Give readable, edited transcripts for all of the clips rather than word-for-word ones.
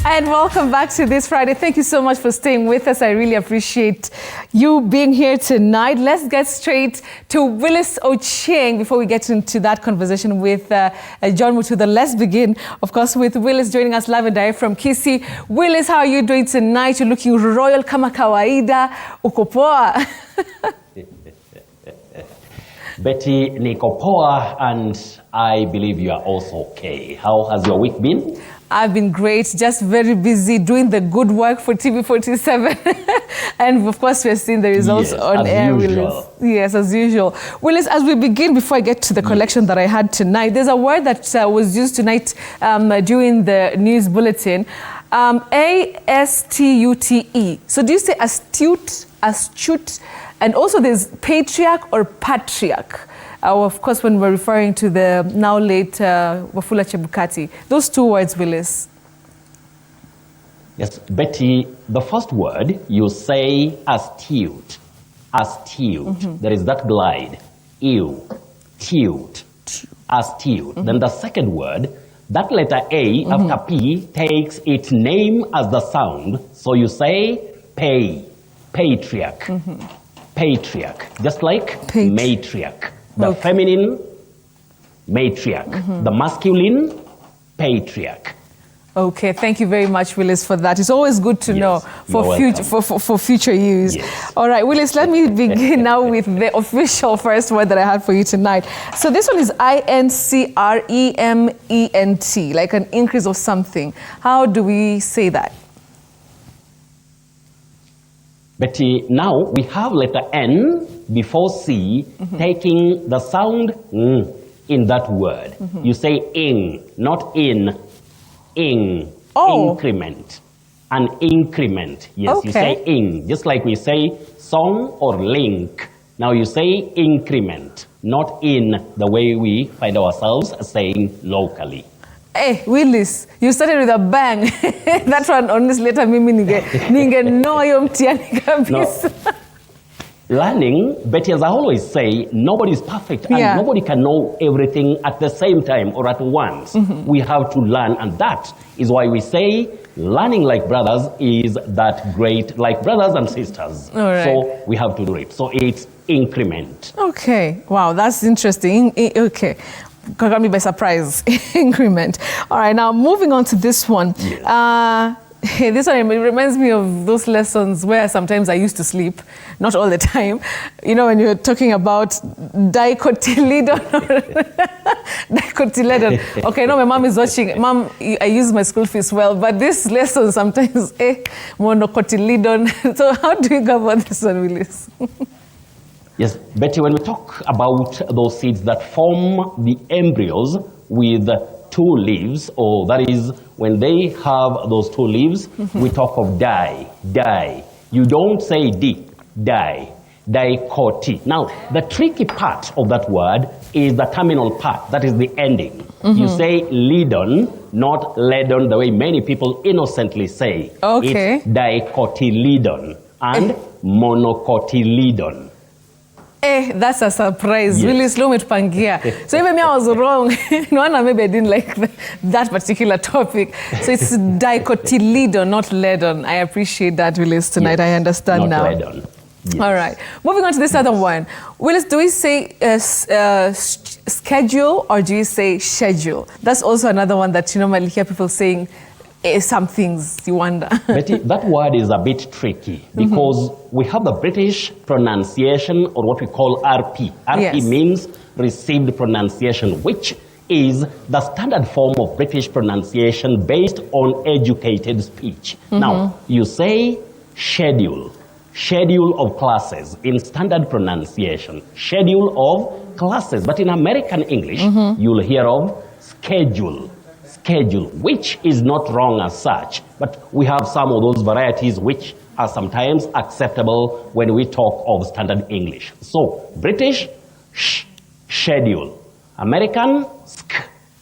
And welcome back to this Friday. Thank you so much for staying with us. I really appreciate you being here tonight. Let's get straight to Willis Ochieng before we get into that conversation with John Mutuda. Let's begin, of course, with Willis joining us live and direct from Kisii. Willis, how are you doing tonight? You're looking royal kama kawaida. Uko poa? Betty, niko poa, and I believe you are also okay. How has your week been? I've been great, just very busy doing the good work for TV47. And of course, we're seeing the results on air, Willis. Yes, as usual. Willis, as we begin, before I get to the collection that I had tonight, there's a word that was used tonight during the news bulletin, A-S-T-U-T-E. So do you say astute, astute? And also there's patriarch or patriarch. Of course, when we're referring to the now late Wafula Chebukati. Those two words, Willis. Yes, Betty, the first word you say astute. Astute. There is that glide. Ew. Tute. Astute. Then the second word, that letter A after P takes its name as the sound. So you say pay. Patriarch. Patriarch. Just like matriarch. The feminine, matriarch. The masculine, patriarch. Okay, thank you very much, Willis, for that. It's always good to know for future use. Yes. All right, Willis, let me begin now with the official first word that I had for you tonight. So this one is I-N-C-R-E-M-E-N-T, like an increase of something. How do we say that? Betty, now we have letter N before C, taking the sound in that word. You say ing, not in. Ing. Oh. Increment. An increment. Yes, you say ing. Just like we say song or link. Now you say increment, not in the way we find ourselves saying locally. Hey, Willis, you started with a bang. That one, honestly, later mimi ninge no yo mtiani kabisa. Learning, Betty, as I always say, nobody is perfect and nobody can know everything at the same time or at once. We have to learn, and that is why we say learning like brothers is that great, like brothers and sisters. All right. So we have to do it. So it's increment. Okay, wow, that's interesting. Okay. Got me by surprise. Increment. All right, now moving on to this one. Yes. This one reminds me of those lessons where sometimes I used to sleep, not all the time. You know, when you're talking about dicotyledon. Dicotyledon. Okay, no, my mom is watching. Mom, I use my school fees well, but this lesson sometimes, monocotyledon. So how do you go about this one, Willis? Yes, Betty, when we talk about those seeds that form the embryos with two leaves, or that is when they have those two leaves, we talk of di. You don't say di, dicoty. Now, the tricky part of that word is the terminal part, that is the ending. You say ledon, not ledon, the way many people innocently say. Okay. It's dicotyledon and monocotyledon. That's a surprise. Yes. Really slow to Pangia. So even me, I was wrong. No, maybe I didn't like that particular topic. So it's dicotyledon, not ledon. I appreciate that, Willis, tonight. Yes, I understand not now. Ledon. Yes. All right. Moving on to this other one. Willis, do we say schedule or do you say schedule? That's also another one that you normally hear people saying. Some things you wonder. Betty, that word is a bit tricky because we have the British pronunciation, or what we call RP. RP means received pronunciation, which is the standard form of British pronunciation based on educated speech. Now, you say schedule of classes in standard pronunciation, schedule of classes. But in American English, you'll hear of schedule, which is not wrong as such, but we have some of those varieties which are sometimes acceptable when we talk of standard English. So, British, schedule. American,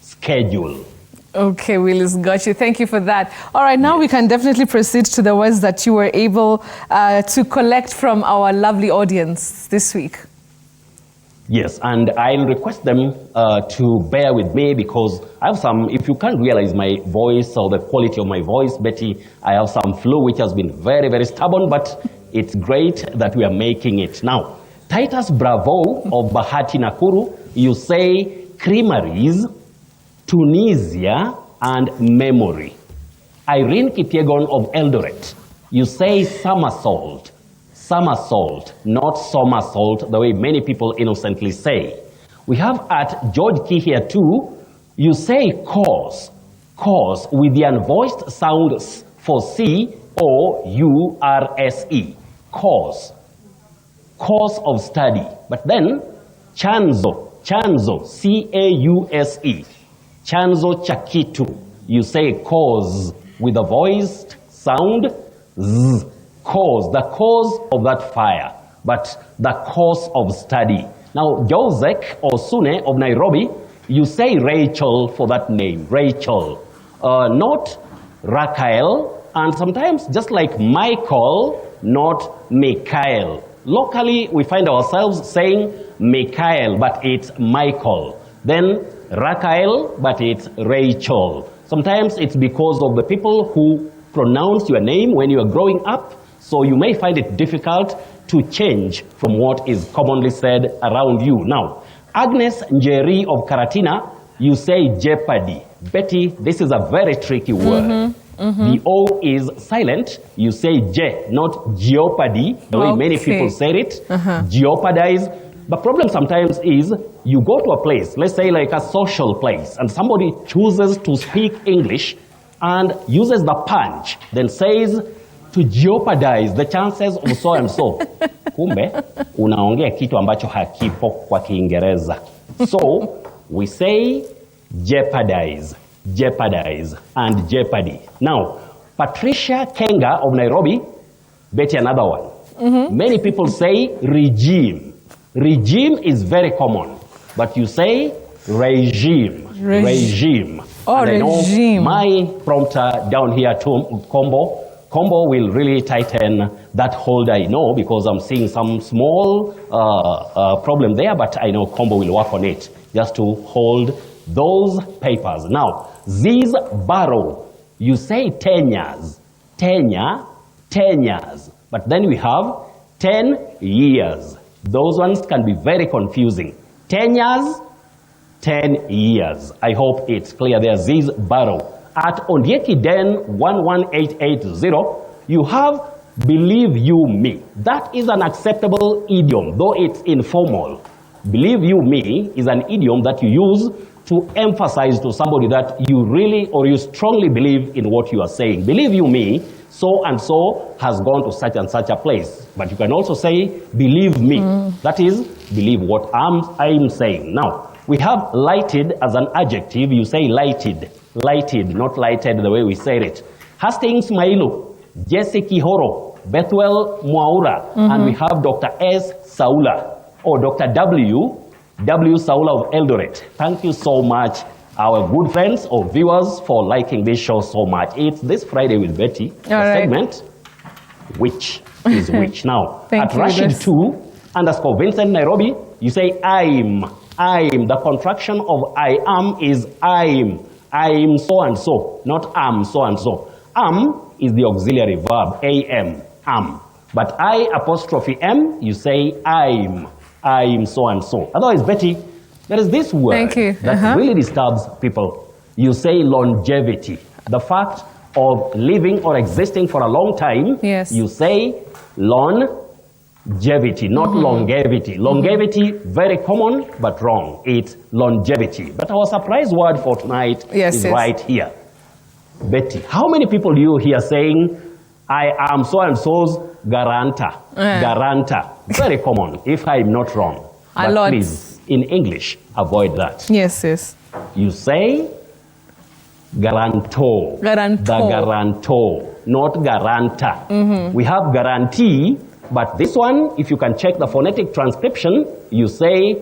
schedule. Okay, Willis, got you. Thank you for that. All right, now we can definitely proceed to the words that you were able to collect from our lovely audience this week. Yes, and I'll request them to bear with me because I have some, if you can't realize my voice or the quality of my voice, Betty, I have some flu which has been very, very stubborn, but it's great that we are making it. Now, Titus Bravo of Bahati Nakuru, you say creameries, Tunisia, and memory. Irene Kipyegon of Eldoret, you say somersault. Somersault, not somersault, the way many people innocently say. We have at George Key here too, you say course, course with the unvoiced sounds for C-O-U-R-S-E, course, course of study. But then, chanzo, chanzo, C-A-U-S-E, chanzo chakitu, you say cause with a voiced sound, Z. Cause, the cause of that fire, but the cause of study. Now, Josek or Sune of Nairobi, you say Rachel for that name, Rachel, not Raquel, and sometimes just like Michael, not Mikhail. Locally, we find ourselves saying Mikhail, but it's Michael. Then Raquel, but it's Rachel. Sometimes it's because of the people who pronounce your name when you are growing up. So you may find it difficult to change from what is commonly said around you. Now, Agnes Njeri of Karatina, you say jeopardy. Betty, this is a very tricky word. The O is silent. You say je, not jeopardy, the way many people say it. Jeopardize. The problem sometimes is you go to a place, let's say like a social place, and somebody chooses to speak English and uses the punch, then says, to jeopardize the chances of so and so. Kumbe, unaongea kitu ambacho hakipo kwa Kiingereza. So, we say jeopardize, jeopardize, and jeopardy. Now, Patricia Kenga of Nairobi, Betty, another one. Many people say regime. Regime is very common, but you say regime, regime. Oh, and regime. I know my prompter down here too, Combo will really tighten that hold, I know, because I'm seeing some small problem there, but I know Combo will work on it just to hold those papers. Now, Ziz Barrow, you say 10 years, tenure, 10 years, but then we have 10 years. Those ones can be very confusing. 10 years, 10 years. I hope it's clear there, Ziz Barrow. At Ondieki Den 11880, you have believe you me. That is an acceptable idiom, though it's informal. Believe you me is an idiom that you use to emphasize to somebody that you really or you strongly believe in what you are saying. Believe you me, so and so has gone to such and such a place. But you can also say, believe me. That is, believe what I'm saying. Now, we have lighted as an adjective. You say lighted. Lighted, not lighted the way we said it. Hastings Mailu, Jesse Kihoro, Bethwell Mwaura, and we have Dr. S. Saula, or Dr. W. Saula of Eldoret. Thank you so much, our good friends or viewers, for liking this show so much. It's This Friday with Betty, the segment, which is which. Now, at Rashid 2 _ Vincent Nairobi, you say I'm. The contraction of I am is I'm so and so, not am so and so. Am is the auxiliary verb, am. But I apostrophe M, you say I'm so and so. Otherwise, Betty, there is this word that really disturbs people. You say longevity. The fact of living or existing for a long time, you say longevity, not longevity. Longevity, very common, but wrong. It's longevity. But our surprise word for tonight is right here. Betty, how many people do you hear saying, I am so-and-so's guarantor? Guarantor. Very common, if I'm not wrong. A lot. Please, in English, avoid that. Yes. You say guarantor. Guarantor. The guarantor, not guarantor. We have guarantee, but this one, if you can check the phonetic transcription, you say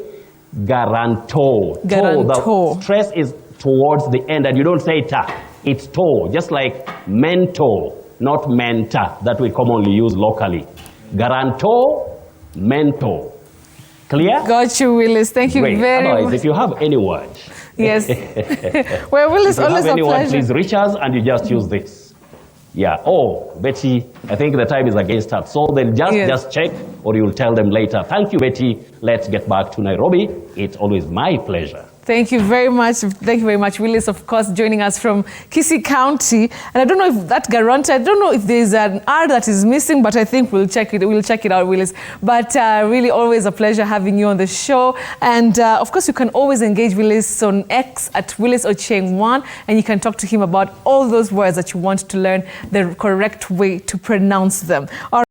guarantor. Guarantor. The stress is towards the end, and you don't say ta. It's to, just like mentor, not mentor, that we commonly use locally. Guarantor, mentor. Clear? Got you, Willis. Thank you very Otherwise, much. if you have any word. Yes. Well, Willis, if you always have any a word, pleasure. please reach us and you just use this. Yeah. Oh, Betty, I think the time is against us. So then just check or you'll tell them later. Thank you, Betty. Let's get back to Nairobi. It's always my pleasure. Thank you very much. Thank you very much, Willis, of course, joining us from Kisii County. And I don't know if that guarantee, I don't know if there's an R that is missing, but I think we'll check it. We'll check it out, Willis. But really, always a pleasure having you on the show. And of course, you can always engage Willis on X at Willis Ochieng1, and you can talk to him about all those words that you want to learn the correct way to pronounce them. All